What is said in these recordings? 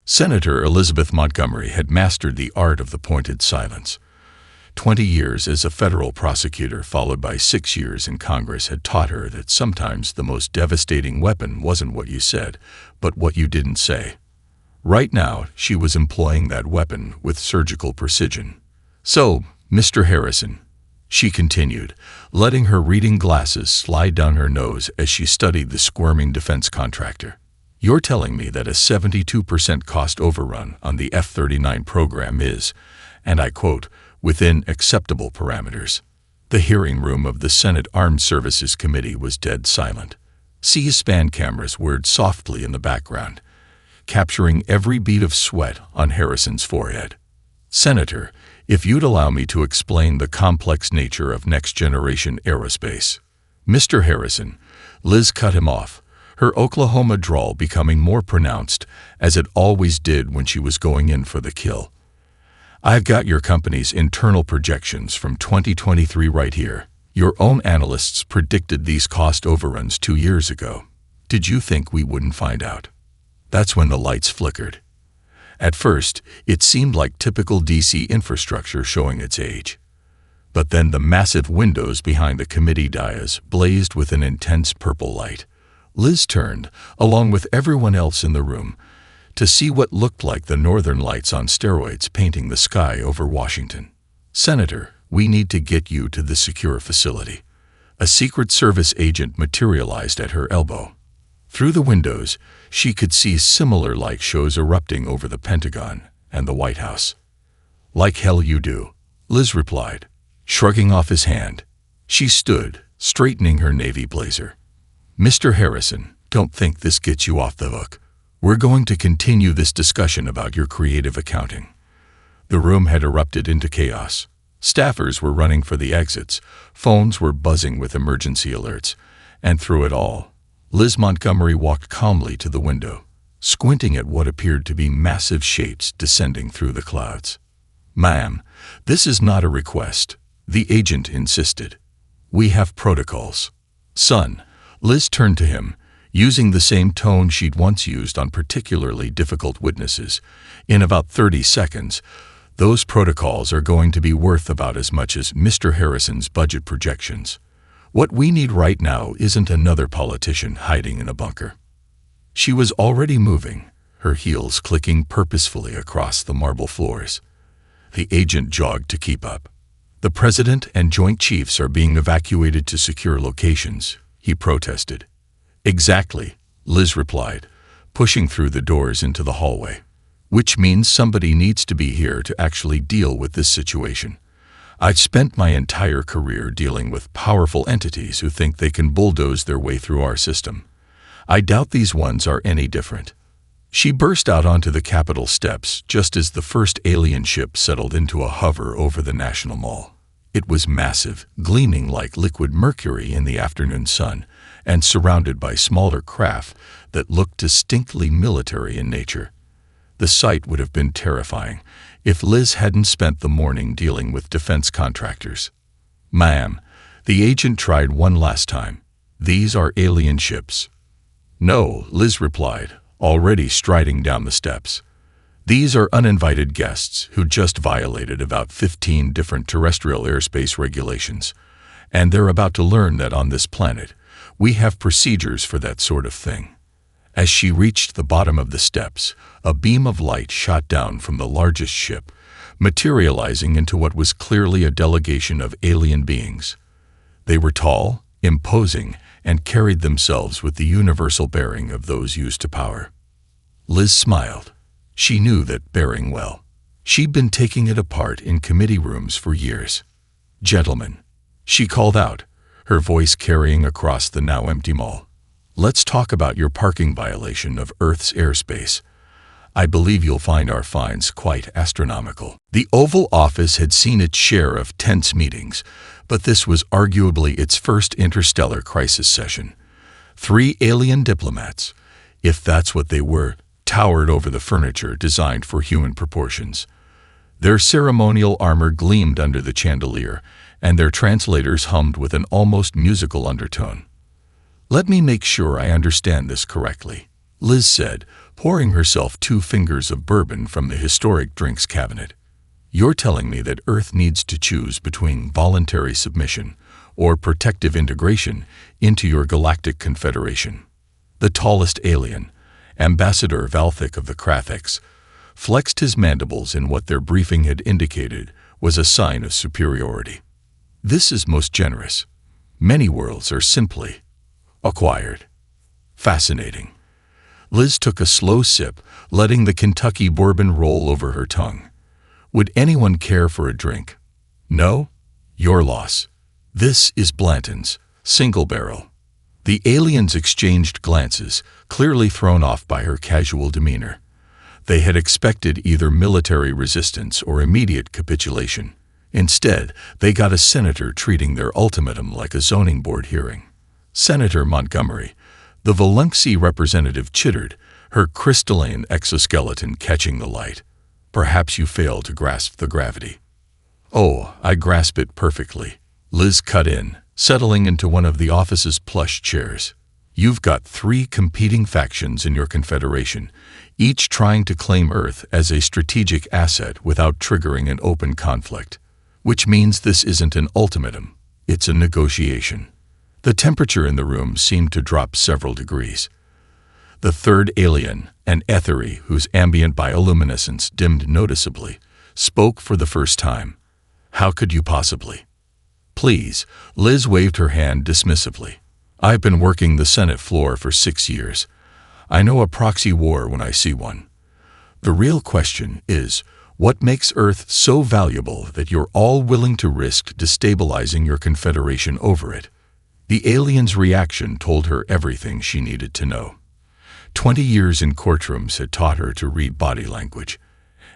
Senator Elizabeth Montgomery had mastered the art of the pointed silence. 20 years as a federal prosecutor, followed by 6 years in Congress, had taught her that sometimes the most devastating weapon wasn't what you said, but what you didn't say. Right now, she was employing that weapon with surgical precision. "So, Mr. Harrison," she continued, letting her reading glasses slide down her nose as she studied the squirming defense contractor. "You're telling me that a 72% cost overrun on the F-39 program is, and I quote, within acceptable parameters." The hearing room of the Senate Armed Services Committee was dead silent. C-SPAN cameras whirred softly in the background, capturing every bead of sweat on Harrison's forehead. "Senator, if you'd allow me to explain the complex nature of next-generation aerospace." "Mr. Harrison," Liz cut him off, her Oklahoma drawl becoming more pronounced, as it always did when she was going in for the kill. "I've got your company's internal projections from 2023 right here. Your own analysts predicted these cost overruns 2 years ago. Did you think we wouldn't find out?" That's when the lights flickered. At first, it seemed like typical DC infrastructure showing its age. But then the massive windows behind the committee dais blazed with an intense purple light. Liz turned, along with everyone else in the room, to see what looked like the northern lights on steroids painting the sky over Washington. "Senator, we need to get you to the secure facility." A Secret Service agent materialized at her elbow. Through the windows, she could see similar light shows erupting over the Pentagon and the White House. "Like hell you do," Liz replied, shrugging off his hand. She stood, straightening her navy blazer. "Mr. Harrison, don't think this gets you off the hook. We're going to continue this discussion about your creative accounting." The room had erupted into chaos. Staffers were running for the exits, phones were buzzing with emergency alerts, and through it all, Liz Montgomery walked calmly to the window, squinting at what appeared to be massive shapes descending through the clouds. "Ma'am, this is not a request," the agent insisted. "We have protocols." "Son," Liz turned to him, using the same tone she'd once used on particularly difficult witnesses. "In about 30 seconds, those protocols are going to be worth about as much as Mr. Harrison's budget projections. What we need right now isn't another politician hiding in a bunker." She was already moving, her heels clicking purposefully across the marble floors. The agent jogged to keep up. "The President and Joint Chiefs are being evacuated to secure locations," he protested. "Exactly," Liz replied, pushing through the doors into the hallway. "Which means somebody needs to be here to actually deal with this situation. I've spent my entire career dealing with powerful entities who think they can bulldoze their way through our system. I doubt these ones are any different." She burst out onto the Capitol steps just as the first alien ship settled into a hover over the National Mall. It was massive, gleaming like liquid mercury in the afternoon sun, and surrounded by smaller craft that looked distinctly military in nature. The sight would have been terrifying if Liz hadn't spent the morning dealing with defense contractors. "Ma'am," the agent tried one last time, "these are alien ships." "No," Liz replied, already striding down the steps. "These are uninvited guests who just violated about 15 different terrestrial airspace regulations, and they're about to learn that on this planet, we have procedures for that sort of thing." As she reached the bottom of the steps, a beam of light shot down from the largest ship, materializing into what was clearly a delegation of alien beings. They were tall, imposing, and carried themselves with the universal bearing of those used to power. Liz smiled. She knew that bearing well. She'd been taking it apart in committee rooms for years. "Gentlemen," she called out, her voice carrying across the now empty mall. "Let's talk about your parking violation of Earth's airspace. I believe you'll find our fines quite astronomical." The Oval Office had seen its share of tense meetings, but this was arguably its first interstellar crisis session. 3 alien diplomats, if that's what they were, towered over the furniture designed for human proportions. Their ceremonial armor gleamed under the chandelier, and their translators hummed with an almost musical undertone. "Let me make sure I understand this correctly," Liz said, pouring herself 2 fingers of bourbon from the historic drinks cabinet. "You're telling me that Earth needs to choose between voluntary submission or protective integration into your galactic confederation." The tallest alien, Ambassador Valthic of the Krathiks, flexed his mandibles in what their briefing had indicated was a sign of superiority. "This is most generous. Many worlds are simply acquired." Fascinating. Liz took a slow sip, letting the Kentucky bourbon roll over her tongue. Would anyone care for a drink? No? Your loss. This is Blanton's, single barrel. The aliens exchanged glances, clearly thrown off by her casual demeanor. They had expected either military resistance or immediate capitulation. Instead, they got a senator treating their ultimatum like a zoning board hearing. Senator Montgomery, the Volunxi representative, chittered, her crystalline exoskeleton catching the light. "Perhaps you fail to grasp the gravity." "Oh, I grasp it perfectly," Liz cut in, settling into one of the office's plush chairs. "You've got 3 competing factions in your confederation, each trying to claim Earth as a strategic asset without triggering an open conflict. Which means this isn't an ultimatum, it's a negotiation." The temperature in the room seemed to drop several degrees. The third alien, an Ethery whose ambient bioluminescence dimmed noticeably, spoke for the first time. "How could you possibly?" "Please," Liz waved her hand dismissively. "I've been working the Senate floor for 6 years. I know a proxy war when I see one. The real question is, what makes Earth so valuable that you're all willing to risk destabilizing your confederation over it?" The alien's reaction told her everything she needed to know. 20 years in courtrooms had taught her to read body language,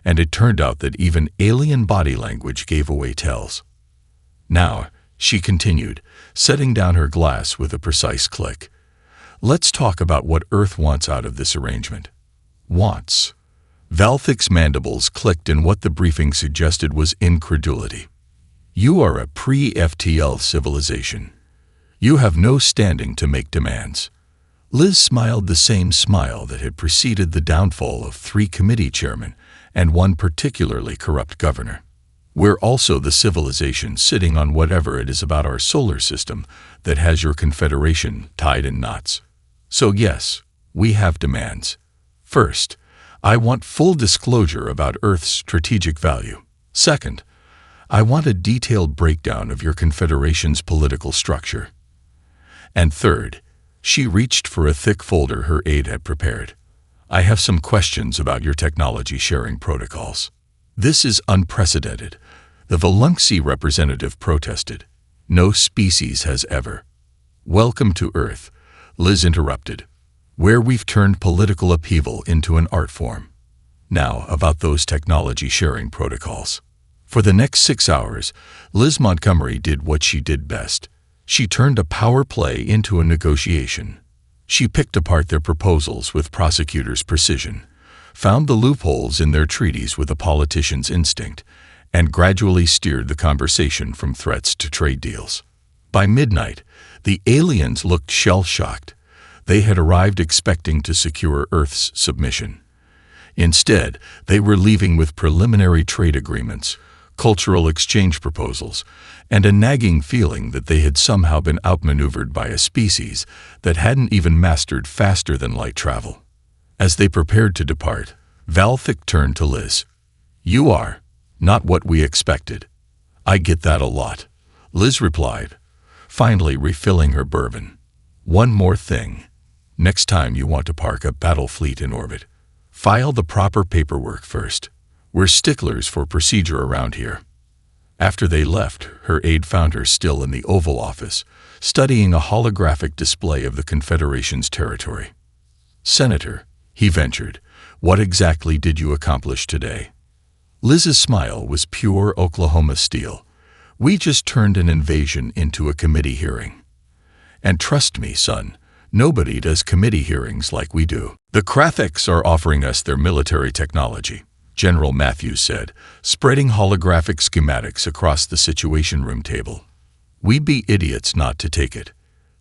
and it turned out that even alien body language gave away tells. "Now," she continued, setting down her glass with a precise click, "let's talk about what Earth wants out of this arrangement." "Wants?" Valthic's mandibles clicked in what the briefing suggested was incredulity. "You are a pre-FTL civilization. You have no standing to make demands." Liz smiled the same smile that had preceded the downfall of 3 committee chairmen and 1 particularly corrupt governor. "We're also the civilization sitting on whatever it is about our solar system that has your confederation tied in knots. So yes, we have demands. First, I want full disclosure about Earth's strategic value. Second, I want a detailed breakdown of your confederation's political structure. And third," she reached for a thick folder her aide had prepared, "I have some questions about your technology sharing protocols." "This is unprecedented," the Volunxi representative protested. "No species has ever." "Welcome to Earth," Liz interrupted, "where we've turned political upheaval into an art form. Now, about those technology sharing protocols." For the next 6 hours, Liz Montgomery did what she did best. She turned a power play into a negotiation. She picked apart their proposals with prosecutor's precision, found the loopholes in their treaties with a politician's instinct, and gradually steered the conversation from threats to trade deals. By midnight, the aliens looked shell-shocked. They had arrived expecting to secure Earth's submission. Instead, they were leaving with preliminary trade agreements, cultural exchange proposals, and a nagging feeling that they had somehow been outmaneuvered by a species that hadn't even mastered faster-than-light travel. As they prepared to depart, Valthic turned to Liz. "You are not what we expected." "I get that a lot," Liz replied, finally refilling her bourbon. "One more thing. Next time you want to park a battle fleet in orbit, file the proper paperwork first. We're sticklers for procedure around here." After they left, her aide found her still in the Oval Office, studying a holographic display of the Confederation's territory. "Senator," he ventured, "what exactly did you accomplish today?" Liz's smile was pure Oklahoma steel. "We just turned an invasion into a committee hearing. And trust me, son, nobody does committee hearings like we do. The Krathiks are offering us their military technology," General Matthews said, spreading holographic schematics across the Situation Room table. "We'd be idiots not to take it."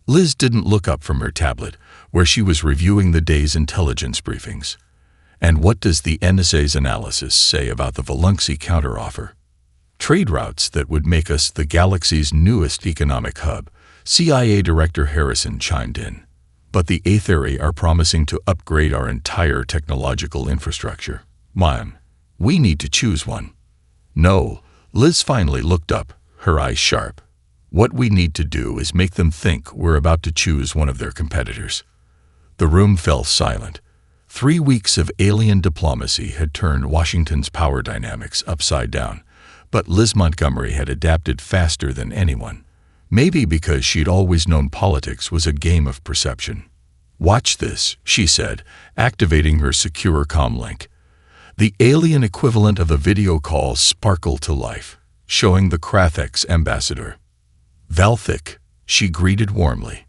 Liz didn't look up from her tablet, where she was reviewing the day's intelligence briefings. And what does the NSA's analysis say about the Volunxi counteroffer? Trade routes that would make us the galaxy's newest economic hub, CIA Director Harrison chimed in. But the Aetheri are promising to upgrade our entire technological infrastructure. Man, we need to choose one. No, Liz finally looked up, her eyes sharp. What we need to do is make them think we're about to choose one of their competitors. The room fell silent. 3 weeks of alien diplomacy had turned Washington's power dynamics upside down, but Liz Montgomery had adapted faster than anyone. Maybe because she'd always known politics was a game of perception. "Watch this," she said, activating her secure comlink. The alien equivalent of a video call sparkled to life, showing the Krathek's ambassador. "Valthik," she greeted warmly.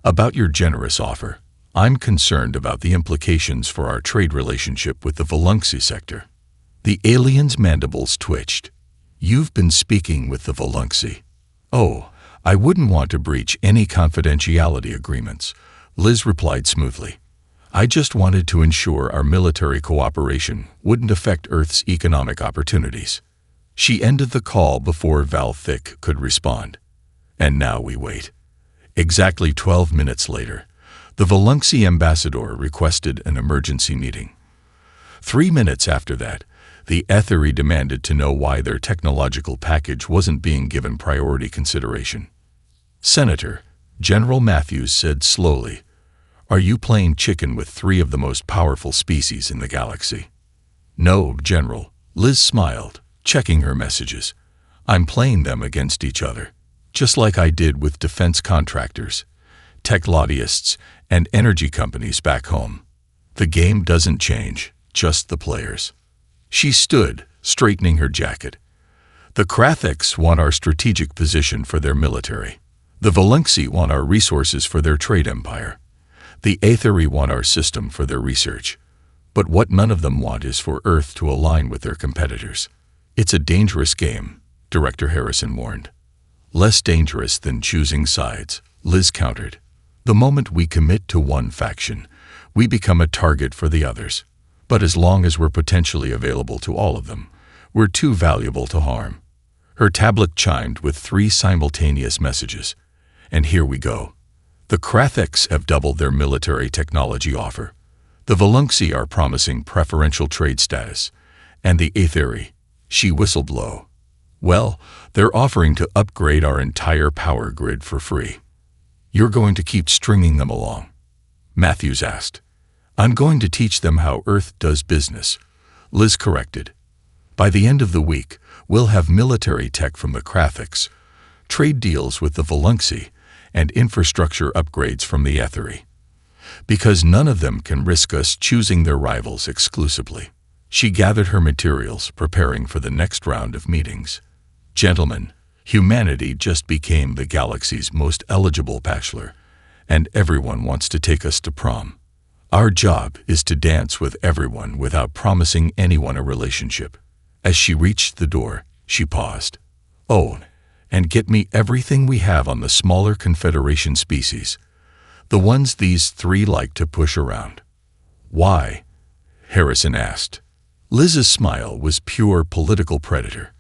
"About your generous offer. I'm concerned about the implications for our trade relationship with the Volunxi sector." The alien's mandibles twitched. "You've been speaking with the Volunxi." "Oh, I wouldn't want to breach any confidentiality agreements," Liz replied smoothly. "I just wanted to ensure our military cooperation wouldn't affect Earth's economic opportunities." She ended the call before Valthik could respond. And now we wait. Exactly 12 minutes later, the Volunxi ambassador requested an emergency meeting. 3 minutes after that, the Aetheri demanded to know why their technological package wasn't being given priority consideration. "Senator," General Matthews said slowly, "are you playing chicken with 3 of the most powerful species in the galaxy?" "No, General," Liz smiled, checking her messages. "I'm playing them against each other, just like I did with defense contractors, tech lobbyists, and energy companies back home. The game doesn't change, just the players." She stood, straightening her jacket. "The Kratheks want our strategic position for their military. The Volunxi want our resources for their trade empire. The Aetheri want our system for their research. But what none of them want is for Earth to align with their competitors. It's a dangerous game," Director Harrison warned. "Less dangerous than choosing sides," Liz countered. "The moment we commit to one faction, we become a target for the others. But as long as we're potentially available to all of them, we're too valuable to harm." Her tablet chimed with 3 simultaneous messages. And here we go. "The Kratheks have doubled their military technology offer. The Volunxi are promising preferential trade status. And the Aetheri," she whistled low, "well, they're offering to upgrade our entire power grid for free." "You're going to keep stringing them along?" Matthews asked. "I'm going to teach them how Earth does business," Liz corrected. "By the end of the week, we'll have military tech from the Kratheks, trade deals with the Volunxi, and infrastructure upgrades from the Aetheri. Because none of them can risk us choosing their rivals exclusively." She gathered her materials, preparing for the next round of meetings. "Gentlemen, humanity just became the galaxy's most eligible bachelor, and everyone wants to take us to prom. Our job is to dance with everyone without promising anyone a relationship." As she reached the door, she paused. "Oh, and get me everything we have on the smaller Confederation species, the ones these 3 like to push around." "Why?" Harrison asked. Liz's smile was pure political predator.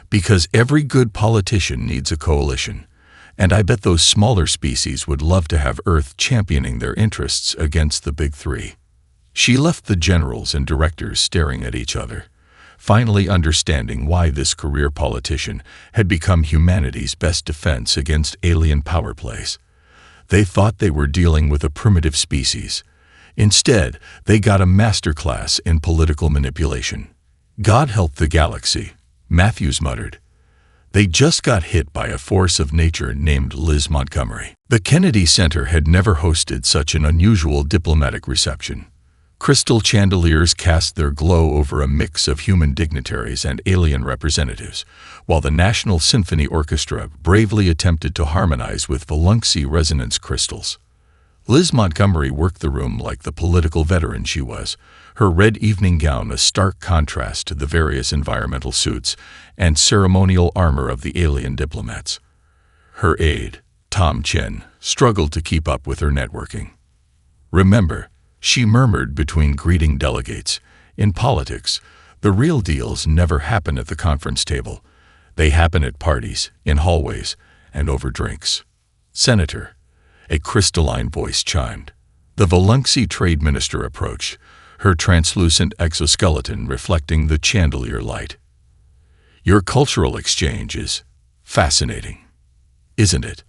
"Because every good politician needs a coalition, and I bet those smaller species would love to have Earth championing their interests against the big 3. She left the generals and directors staring at each other, finally understanding why this career politician had become humanity's best defense against alien power plays. They thought they were dealing with a primitive species. Instead, they got a masterclass in political manipulation. "God help the galaxy," Matthews muttered. They just got hit by a force of nature named Liz Montgomery. The Kennedy Center had never hosted such an unusual diplomatic reception. Crystal chandeliers cast their glow over a mix of human dignitaries and alien representatives, while the National Symphony Orchestra bravely attempted to harmonize with Volunxi resonance crystals. Liz Montgomery worked the room like the political veteran she was, her red evening gown a stark contrast to the various environmental suits and ceremonial armor of the alien diplomats. Her aide, Tom Chen, struggled to keep up with her networking. "Remember, She murmured between greeting delegates. In politics, the real deals never happen at the conference table. They happen at parties, in hallways, and over drinks. Senator, a crystalline voice chimed. The Volunxi trade minister approached, her translucent exoskeleton reflecting the chandelier light. Your cultural exchange is fascinating, isn't it?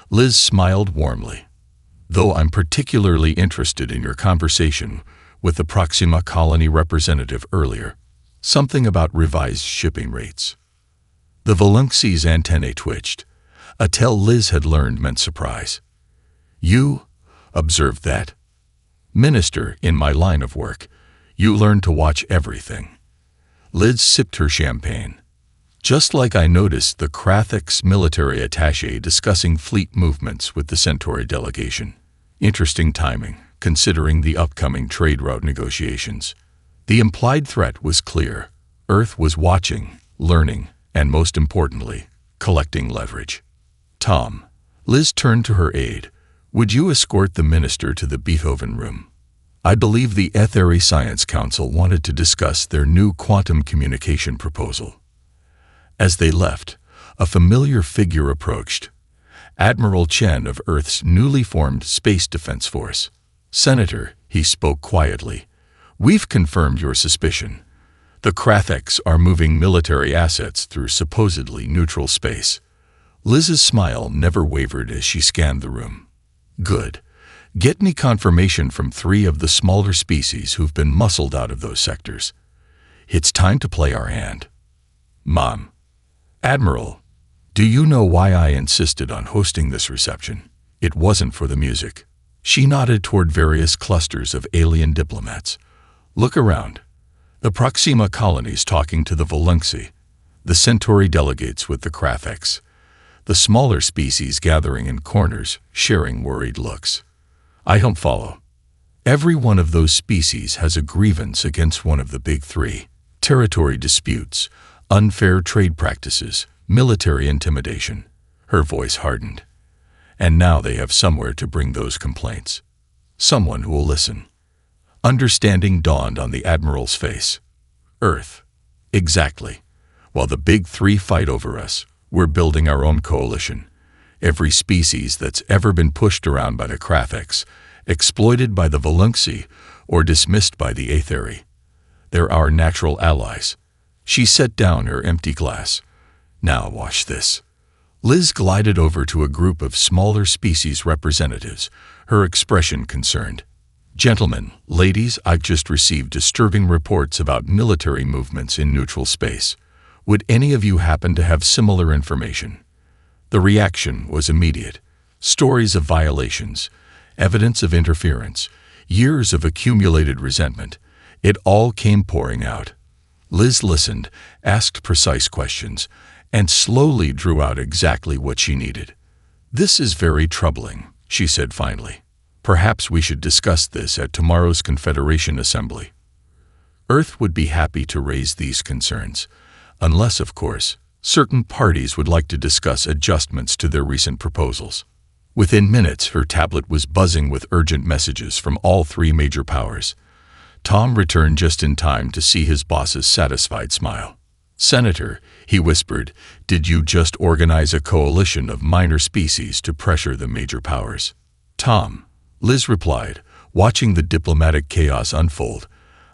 Liz smiled warmly. Though I'm particularly interested in your conversation with the Proxima Colony representative earlier, something about revised shipping rates. The Volunxi's antennae twitched. A tell Liz had learned meant surprise. You observed that? Minister, in my line of work, you learn to watch everything. Liz sipped her champagne. Just like I noticed the Krathix military attaché discussing fleet movements with the Centauri delegation. Interesting timing, considering the upcoming trade route negotiations. The implied threat was clear. Earth was watching, learning, and most importantly, collecting leverage. Tom. Liz turned to her aide. Would you escort the minister to the Beethoven room? I believe the HFY Science Council wanted to discuss their new quantum communication proposal. As they left, a familiar figure approached. Admiral Chen of Earth's newly formed Space Defense Force. Senator, he spoke quietly, we've confirmed your suspicion. The Krathix are moving military assets through supposedly neutral space. Liz's smile never wavered as she scanned the room. Good. Get me confirmation from 3 of the smaller species who've been muscled out of those sectors. It's time to play our hand. Mom. Admiral, do you know why I insisted on hosting this reception? It wasn't for the music. She nodded toward various clusters of alien diplomats. Look around. The Proxima colonies talking to the Volunxi, the Centauri delegates with the Krathix, the smaller species gathering in corners, sharing worried looks. I don't follow. Every one of those species has a grievance against one of the big 3. Territory disputes, unfair trade practices, military intimidation. Her voice hardened. And now they have somewhere to bring those complaints. Someone who will listen. Understanding dawned on the Admiral's face. Earth. Exactly. While the big 3 fight over us, we're building our own coalition. Every species that's ever been pushed around by the Krathix, exploited by the Volunxi, or dismissed by the HFY. They're our natural allies. She set down her empty glass. Now watch this. Liz glided over to a group of smaller species representatives, her expression concerned. Gentlemen, ladies, I've just received disturbing reports about military movements in neutral space. Would any of you happen to have similar information? The reaction was immediate. Stories of violations, evidence of interference, years of accumulated resentment. It all came pouring out. Liz listened, asked precise questions, and slowly drew out exactly what she needed. This is very troubling, she said finally. Perhaps we should discuss this at tomorrow's Confederation Assembly. Earth would be happy to raise these concerns, unless, of course, certain parties would like to discuss adjustments to their recent proposals. Within minutes, her tablet was buzzing with urgent messages from all 3 major powers. Tom returned just in time to see his boss's satisfied smile. Senator, he whispered, did you just organize a coalition of minor species to pressure the major powers? Tom, Liz replied, watching the diplomatic chaos unfold.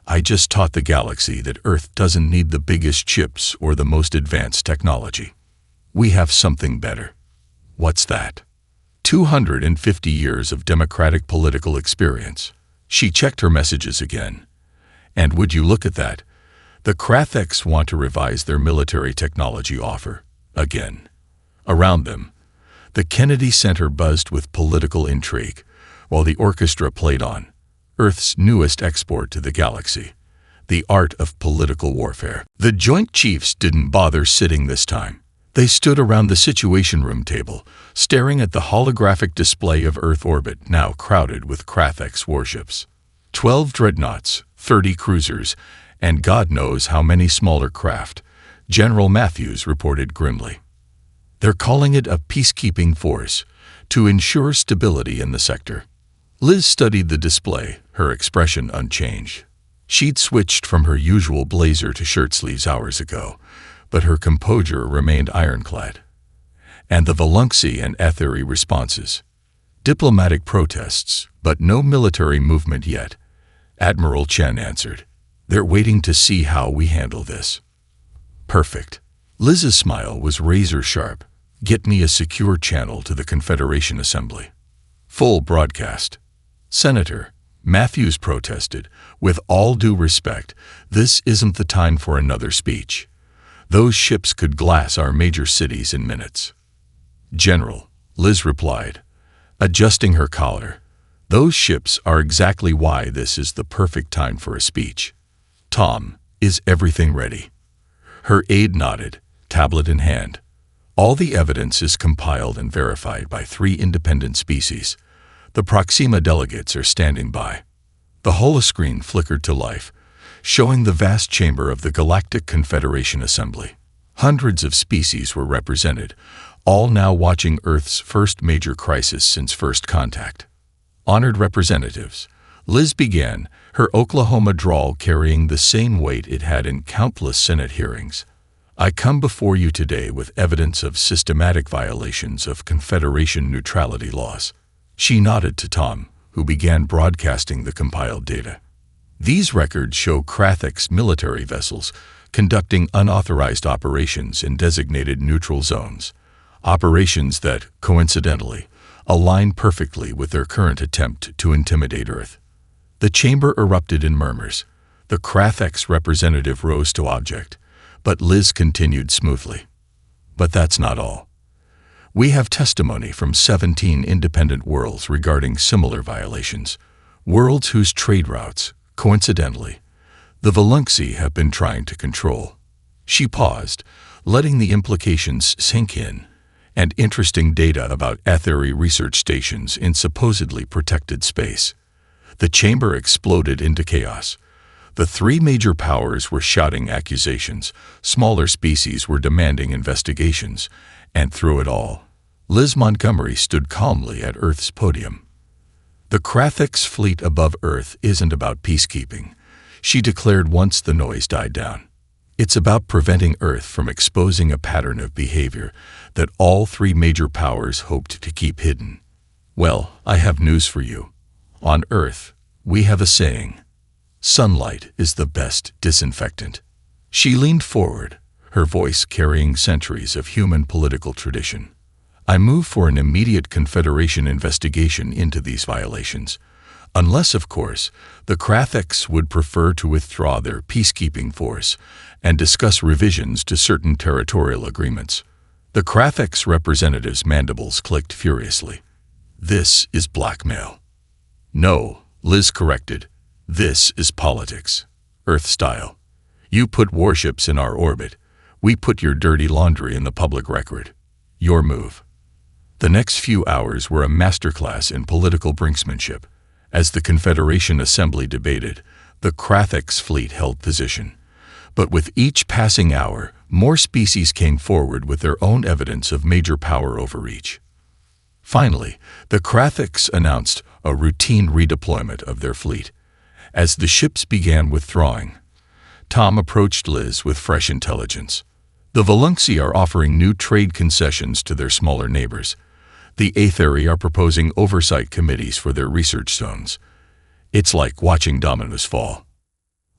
I just taught the galaxy that Earth doesn't need the biggest chips or the most advanced technology. We have something better. What's that? 250 years of democratic political experience. She checked her messages again. And would you look at that? The Krathix want to revise their military technology offer. Again. Around them, the Kennedy Center buzzed with political intrigue, while the orchestra played on. Earth's newest export to the galaxy. The art of political warfare. The Joint Chiefs didn't bother sitting this time. They stood around the Situation Room table, staring at the holographic display of Earth orbit now crowded with Krathix warships. 12 dreadnoughts, 30 cruisers, and God knows how many smaller craft, General Matthews reported grimly. They're calling it a peacekeeping force to ensure stability in the sector. Liz studied the display, her expression unchanged. She'd switched from her usual blazer to shirt sleeves hours ago, but her composure remained ironclad. And the Volunxi and Etheri responses. Diplomatic protests, but no military movement yet. Admiral Chen answered. They're waiting to see how we handle this. Perfect. Liz's smile was razor sharp. Get me a secure channel to the Confederation Assembly. Full broadcast. Senator Matthews protested. With all due respect, this isn't the time for another speech. Those ships could glass our major cities in minutes. General, Liz replied, adjusting her collar. Those ships are exactly why this is the perfect time for a speech. Tom, is everything ready? Her aide nodded, tablet in hand. All the evidence is compiled and verified by 3 independent species. The Proxima delegates are standing by. The holoscreen flickered to life, showing the vast chamber of the Galactic Confederation Assembly. Hundreds of species were represented, all now watching Earth's first major crisis since first contact. Honored representatives, Liz began, her Oklahoma drawl carrying the same weight it had in countless Senate hearings. I come before you today with evidence of systematic violations of Confederation neutrality laws. She nodded to Tom, who began broadcasting the compiled data. These records show Krathek's military vessels conducting unauthorized operations in designated neutral zones, operations that, coincidentally, align perfectly with their current attempt to intimidate Earth. The chamber erupted in murmurs. The Krathek's representative rose to object, but Liz continued smoothly. But that's not all. We have testimony from 17 independent worlds regarding similar violations, worlds whose trade routes, coincidentally, the Volunxi have been trying to control. She paused, letting the implications sink in, and interesting data about Etheri research stations in supposedly protected space. The chamber exploded into chaos. The 3 major powers were shouting accusations, smaller species were demanding investigations, and through it all, Liz Montgomery stood calmly at Earth's podium. The Krathek's fleet above Earth isn't about peacekeeping, she declared once the noise died down. It's about preventing Earth from exposing a pattern of behavior that all 3 major powers hoped to keep hidden. Well, I have news for you. On Earth, we have a saying, sunlight is the best disinfectant. She leaned forward, her voice carrying centuries of human political tradition. I move for an immediate Confederation investigation into these violations, unless, of course, the Kratheks would prefer to withdraw their peacekeeping force and discuss revisions to certain territorial agreements. The Kratheks representatives' mandibles clicked furiously. This is blackmail. No, Liz corrected. This is politics. Earth style. You put warships in our orbit. We put your dirty laundry in the public record. Your move. The next few hours were a masterclass in political brinksmanship. As the Confederation Assembly debated, the Krathek's fleet held position. But with each passing hour, more species came forward with their own evidence of major power overreach. Finally, the Kratheks announced a routine redeployment of their fleet. As the ships began withdrawing, Tom approached Liz with fresh intelligence. The Volunxi are offering new trade concessions to their smaller neighbors. The Etheri are proposing oversight committees for their research zones. It's like watching dominoes fall.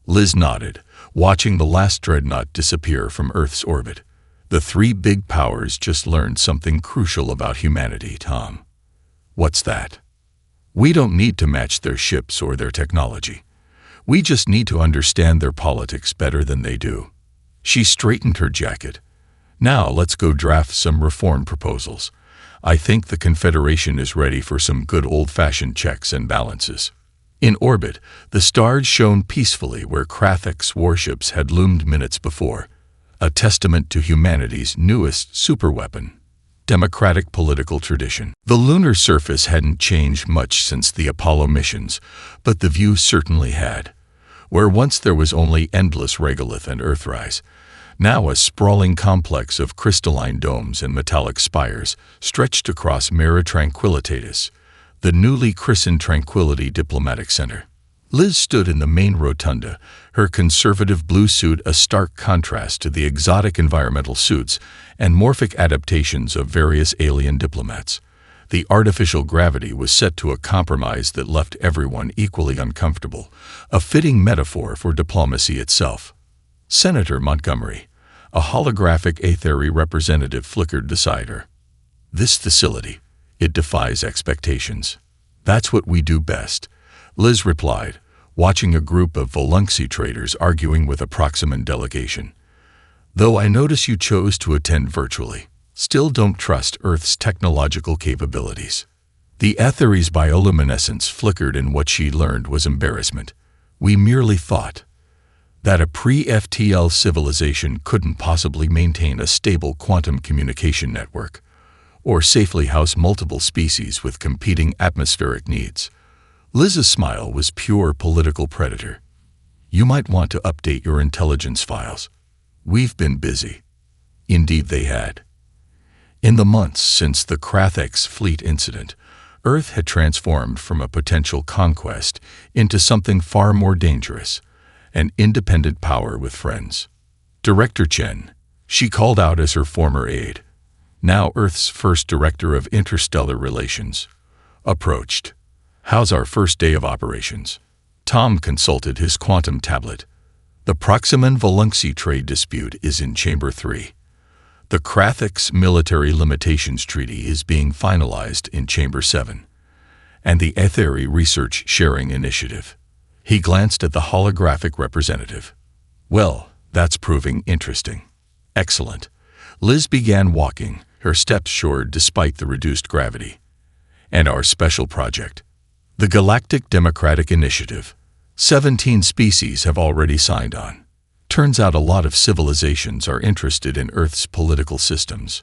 Liz nodded, watching the last dreadnought disappear from Earth's orbit. The 3 big powers just learned something crucial about humanity, Tom. What's that? We don't need to match their ships or their technology. We just need to understand their politics better than they do. She straightened her jacket. Now let's go draft some reform proposals. I think the Confederation is ready for some good old-fashioned checks and balances. In orbit, the stars shone peacefully where Krathek's warships had loomed minutes before, a testament to humanity's newest superweapon, democratic political tradition. The lunar surface hadn't changed much since the Apollo missions, but the view certainly had. Where once there was only endless regolith and Earthrise, now a sprawling complex of crystalline domes and metallic spires stretched across Mare Tranquillitatis, the newly christened Tranquility Diplomatic Center. Liz stood in the main rotunda, her conservative blue suit a stark contrast to the exotic environmental suits and morphic adaptations of various alien diplomats. The artificial gravity was set to a compromise that left everyone equally uncomfortable, a fitting metaphor for diplomacy itself. Senator Montgomery, a holographic Aetheri representative, flickered beside her. "This facility, it defies expectations." "That's what we do best," Liz replied, watching a group of Volunxi traders arguing with a Proximan delegation. "Though I notice you chose to attend virtually. Still don't trust Earth's technological capabilities." The Aetheri's bioluminescence flickered, and what she learned was embarrassment. "We merely thought that a pre-FTL civilization couldn't possibly maintain a stable quantum communication network, or safely house multiple species with competing atmospheric needs." Liz's smile was pure political predator. "You might want to update your intelligence files. We've been busy." Indeed they had. In the months since the Krathex fleet incident, Earth had transformed from a potential conquest into something far more dangerous, an independent power with friends. Director Chen, she called out as her former aide, now Earth's first director of interstellar relations, approached. "How's our first day of operations?" Tom consulted his quantum tablet. "The Proximan Volunxi trade dispute is in Chamber 3. The Krathex Military Limitations Treaty is being finalized in Chamber 7. And the Aetheri Research Sharing Initiative." He glanced at the holographic representative. "Well, that's proving interesting." "Excellent." Liz began walking, her steps short despite the reduced gravity. "And our special project? The Galactic Democratic Initiative. 17 species have already signed on. Turns out a lot of civilizations are interested in Earth's political systems."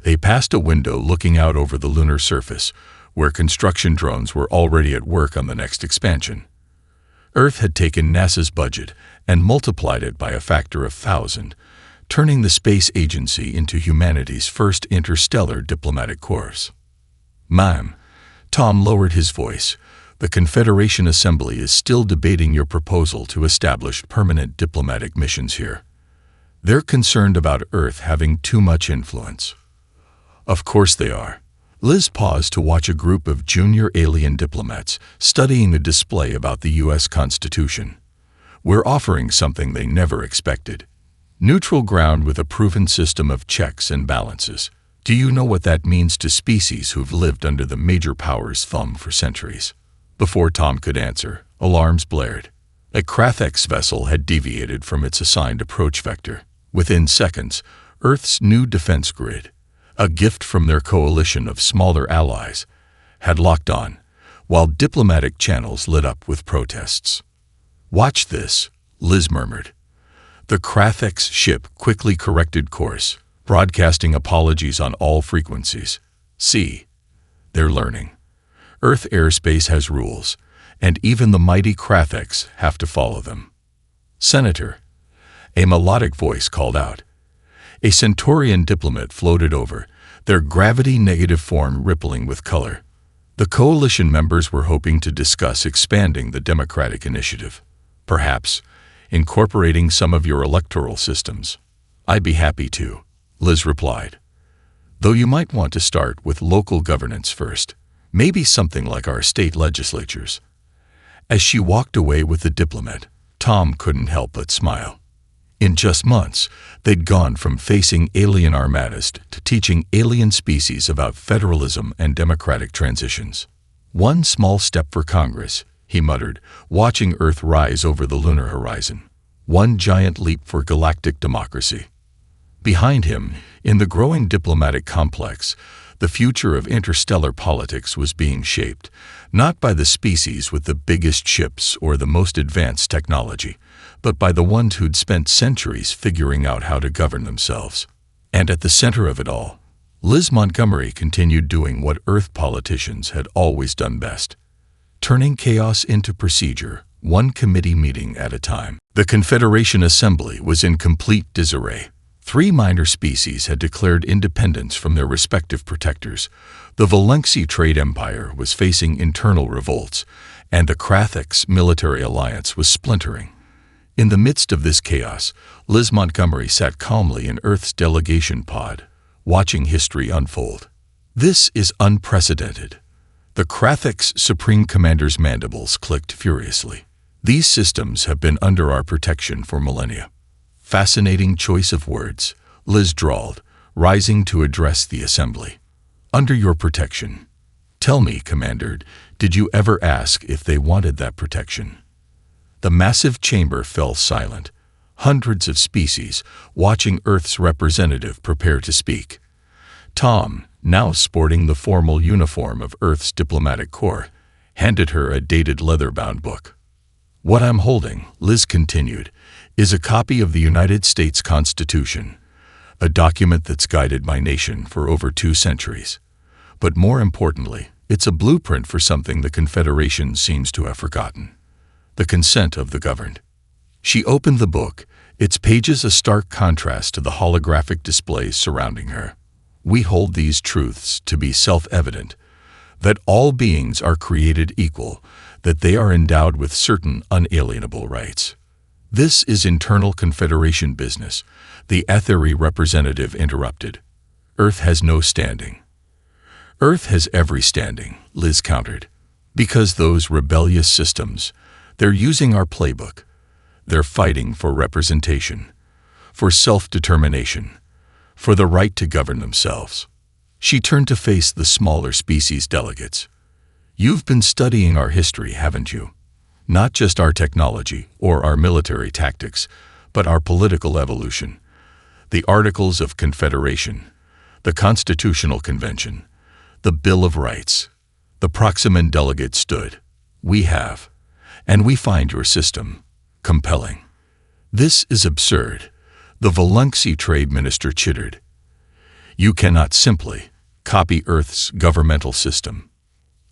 They passed a window looking out over the lunar surface, where construction drones were already at work on the next expansion. Earth had taken NASA's budget and multiplied it by a factor of 1,000, turning the space agency into humanity's first interstellar diplomatic corps. "Ma'am," Tom lowered his voice, "the Confederation Assembly is still debating your proposal to establish permanent diplomatic missions here. They're concerned about Earth having too much influence." "Of course they are." Liz paused to watch a group of junior alien diplomats studying a display about the U.S. Constitution. "We're offering something they never expected. Neutral ground with a proven system of checks and balances. Do you know what that means to species who've lived under the major powers' thumb for centuries?" Before Tom could answer, alarms blared. A Krathex vessel had deviated from its assigned approach vector. Within seconds, Earth's new defense grid, a gift from their coalition of smaller allies, had locked on, while diplomatic channels lit up with protests. "Watch this," Liz murmured. The Krathex ship quickly corrected course, broadcasting apologies on all frequencies. "See, they're learning. Earth airspace has rules, and even the mighty Krathex have to follow them." "Senator," a melodic voice called out. A Centaurian diplomat floated over, their gravity-negative form rippling with color. The coalition members were hoping to discuss expanding the Democratic Initiative, perhaps incorporating some of your electoral systems. "I'd be happy to," Liz replied. "Though you might want to start with local governance first. Maybe something like our state legislatures." As she walked away with the diplomat, Tom couldn't help but smile. In just months, they'd gone from facing alien armadas to teaching alien species about federalism and democratic transitions. "One small step for Congress," he muttered, watching Earth rise over the lunar horizon. "One giant leap for galactic democracy." Behind him, in the growing diplomatic complex, the future of interstellar politics was being shaped, not by the species with the biggest ships or the most advanced technology, but by the ones who'd spent centuries figuring out how to govern themselves. And at the center of it all, Liz Montgomery continued doing what Earth politicians had always done best: turning chaos into procedure, one committee meeting at a time. The Confederation Assembly was in complete disarray. 3 minor species had declared independence from their respective protectors, The Valenxi trade empire was facing internal revolts, and the Krathix military alliance was splintering. In the midst of this chaos, Liz Montgomery sat calmly in Earth's delegation pod, watching history unfold. This is unprecedented. The Krathix Supreme Commander's mandibles clicked furiously. These systems have been under our protection for millennia. Fascinating choice of words, Liz drawled, rising to address the assembly. Under your protection. Tell me, Commander, did you ever ask if they wanted that protection? The massive chamber fell silent, hundreds of species watching Earth's representative prepare to speak. Tom, now sporting the formal uniform of Earth's diplomatic corps, handed her a dated leather-bound book. What I'm holding, Liz continued, is a copy of the United States Constitution, a document that's guided my nation for over 2 centuries. But more importantly, it's a blueprint for something the Confederation seems to have forgotten: the consent of the governed. She opened the book, its pages a stark contrast to the holographic displays surrounding her. We hold these truths to be self-evident, that all beings are created equal, that they are endowed with certain unalienable rights. This is internal Confederation business, the Aetheri representative interrupted. Earth has no standing. Earth has every standing, Liz countered. Because those rebellious systems, they're using our playbook. They're fighting for representation, for self-determination, for the right to govern themselves. She turned to face the smaller species delegates. You've been studying our history, haven't you? Not just our technology or our military tactics, but our political evolution. The Articles of Confederation, the Constitutional Convention, the Bill of Rights. The Proximan delegate stood. We have, and we find your system compelling. This is absurd, the Valenxi trade minister chittered. You cannot simply copy Earth's governmental system.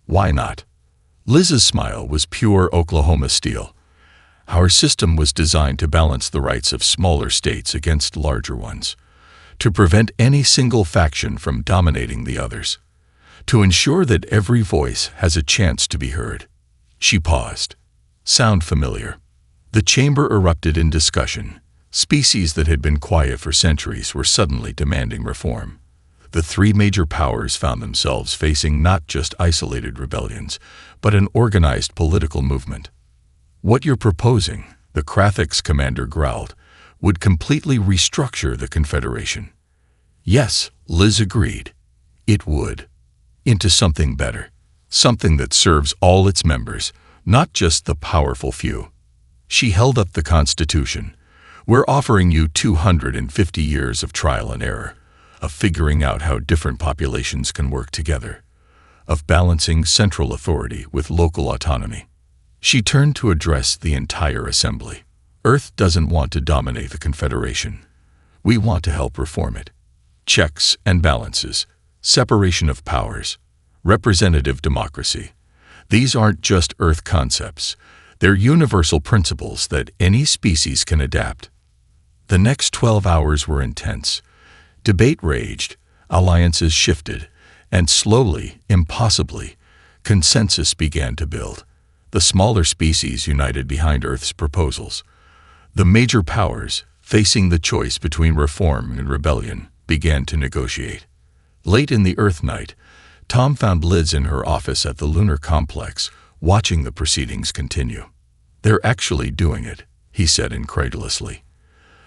Why not? Liz's smile was pure Oklahoma steel. Our system was designed to balance the rights of smaller states against larger ones, to prevent any single faction from dominating the others, to ensure that every voice has a chance to be heard. She paused. Sound familiar? The chamber erupted in discussion. Species that had been quiet for centuries were suddenly demanding reform. The 3 major powers found themselves facing not just isolated rebellions, but an organized political movement. What you're proposing, the Krathix commander growled, would completely restructure the Confederation. Yes, Liz agreed. It would. Into something better. Something that serves all its members, not just the powerful few. She held up the Constitution. We're offering you 250 years of trial and error, of figuring out how different populations can work together, of balancing central authority with local autonomy. She turned to address the entire assembly. Earth doesn't want to dominate the Confederation. We want to help reform it. Checks and balances, separation of powers, representative democracy. These aren't just Earth concepts. They're universal principles that any species can adapt. The next 12 hours were intense. Debate raged, alliances shifted, and slowly, impossibly, consensus began to build. The smaller species united behind Earth's proposals. The major powers, facing the choice between reform and rebellion, began to negotiate. Late in the Earth night, Tom found Liz in her office at the lunar complex, watching the proceedings continue. They're actually doing it, he said incredulously.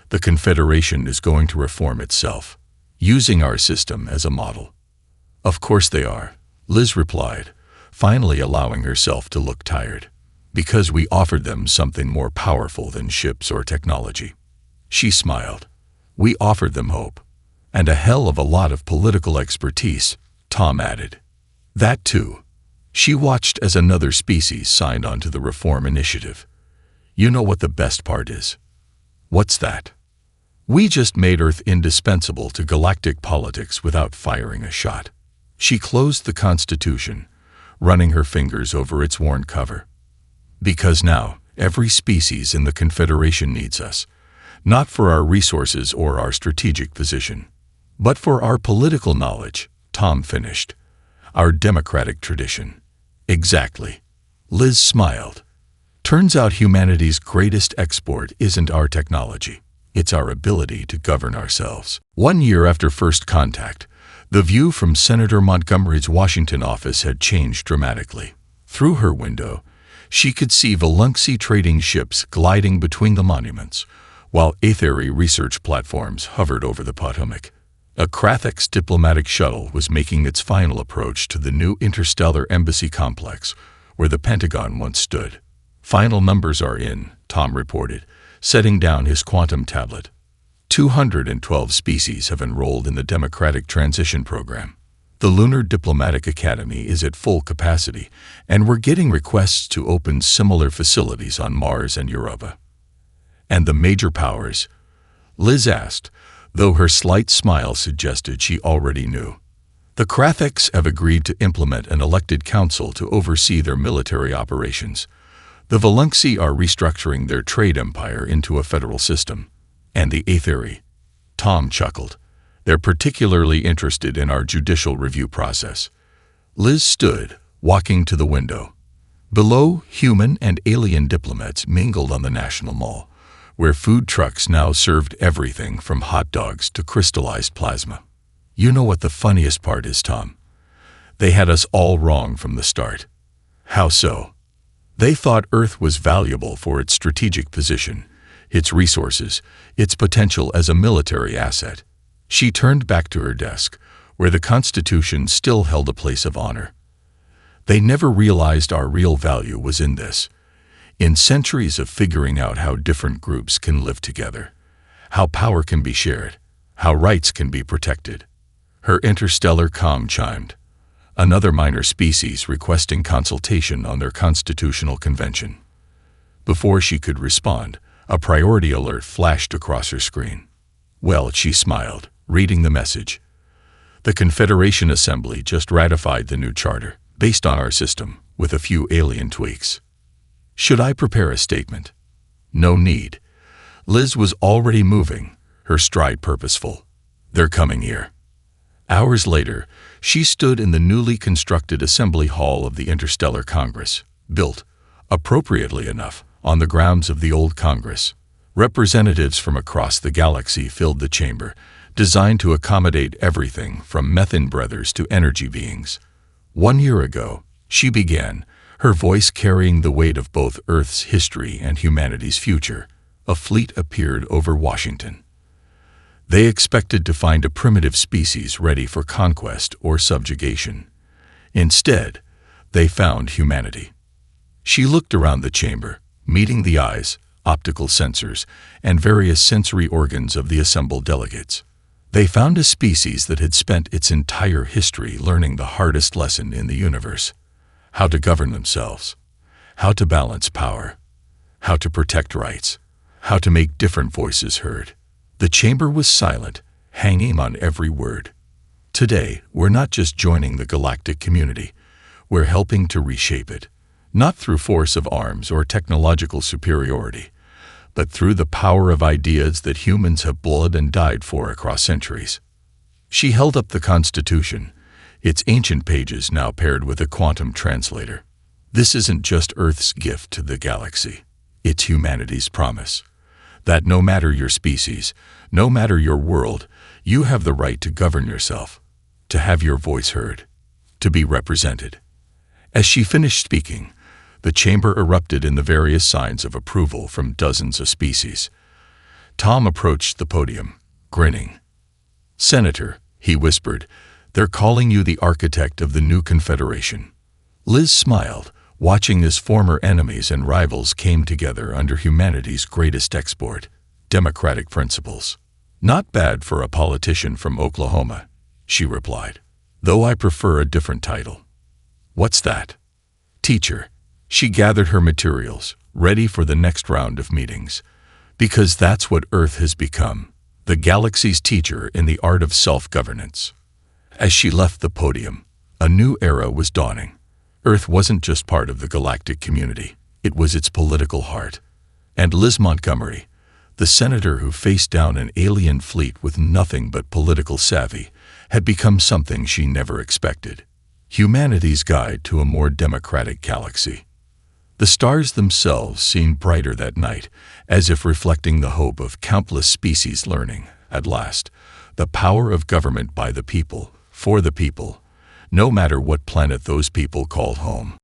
The Confederation is going to reform itself, using our system as a model. Of course they are, Liz replied, finally allowing herself to look tired. Because we offered them something more powerful than ships or technology. She smiled. We offered them hope. And a hell of a lot of political expertise, Tom added. That too. She watched as another species signed on to the reform initiative. You know what the best part is? What's that? We just made Earth indispensable to galactic politics without firing a shot. She closed the Constitution, running her fingers over its worn cover. Because now, every species in the Confederation needs us, not for our resources or our strategic position, but for our political knowledge, Tom finished. Our democratic tradition. Exactly. Liz smiled. Turns out humanity's greatest export isn't our technology. It's our ability to govern ourselves. 1 year after first contact, the view from Senator Montgomery's Washington office had changed dramatically. Through her window, she could see Volunxi trading ships gliding between the monuments, while Aetheri research platforms hovered over the Potomac. A Krathix diplomatic shuttle was making its final approach to the new interstellar embassy complex, where the Pentagon once stood. Final numbers are in, Tom reported, setting down his quantum tablet. 212 species have enrolled in the Democratic Transition Program. The Lunar Diplomatic Academy is at full capacity, and we're getting requests to open similar facilities on Mars and Europa. And the major powers? Liz asked, though her slight smile suggested she already knew. The Krathix have agreed to implement an elected council to oversee their military operations. The Volunxi are restructuring their trade empire into a federal system. And the Aetheri? Tom chuckled. They're particularly interested in our judicial review process. Liz stood, walking to the window. Below, human and alien diplomats mingled on the National Mall, where food trucks now served everything from hot dogs to crystallized plasma. You know what the funniest part is, Tom? They had us all wrong from the start. How so? They thought Earth was valuable for its strategic position, its resources, its potential as a military asset. She turned back to her desk, where the Constitution still held a place of honor. They never realized our real value was in this. In centuries of figuring out how different groups can live together, how power can be shared, how rights can be protected. Her interstellar comm chimed. Another minor species requesting consultation on their constitutional convention. Before she could respond, a priority alert flashed across her screen. Well, she smiled, reading the message. The Confederation Assembly just ratified the new charter, based on our system, with a few alien tweaks. Should I prepare a statement? No need. Liz was already moving, her stride purposeful. They're coming here. Hours later, she stood in the newly constructed Assembly Hall of the Interstellar Congress, built, appropriately enough, on the grounds of the old Congress. Representatives from across the galaxy filled the chamber, designed to accommodate everything from methane breathers to energy beings. 1 year ago, she began, her voice carrying the weight of both Earth's history and humanity's future. A fleet appeared over Washington. They expected to find a primitive species ready for conquest or subjugation. Instead, they found humanity. She looked around the chamber, meeting the eyes, optical sensors, and various sensory organs of the assembled delegates. They found a species that had spent its entire history learning the hardest lesson in the universe: how to govern themselves, how to balance power, how to protect rights, how to make different voices heard. The chamber was silent, hanging on every word. Today, we're not just joining the galactic community, we're helping to reshape it, not through force of arms or technological superiority, but through the power of ideas that humans have bled and died for across centuries. She held up the Constitution, its ancient pages now paired with a quantum translator. This isn't just Earth's gift to the galaxy, it's humanity's promise. That no matter your species, no matter your world, you have the right to govern yourself, to have your voice heard, to be represented. As she finished speaking, the chamber erupted in the various signs of approval from dozens of species. Tom approached the podium, grinning. "Senator," he whispered, "they're calling you the architect of the new confederation." Liz smiled, watching as former enemies and rivals came together under humanity's greatest export, democratic principles. "Not bad for a politician from Oklahoma," she replied, "though I prefer a different title." "What's that?" "Teacher." She gathered her materials, ready for the next round of meetings. Because that's what Earth has become, the galaxy's teacher in the art of self-governance. As she left the podium, a new era was dawning. Earth wasn't just part of the galactic community, it was its political heart. And Liz Montgomery, the senator who faced down an alien fleet with nothing but political savvy, had become something she never expected. Humanity's Guide to a More Democratic Galaxy. The stars themselves seemed brighter that night, as if reflecting the hope of countless species learning, at last, the power of government by the people, for the people, no matter what planet those people called home.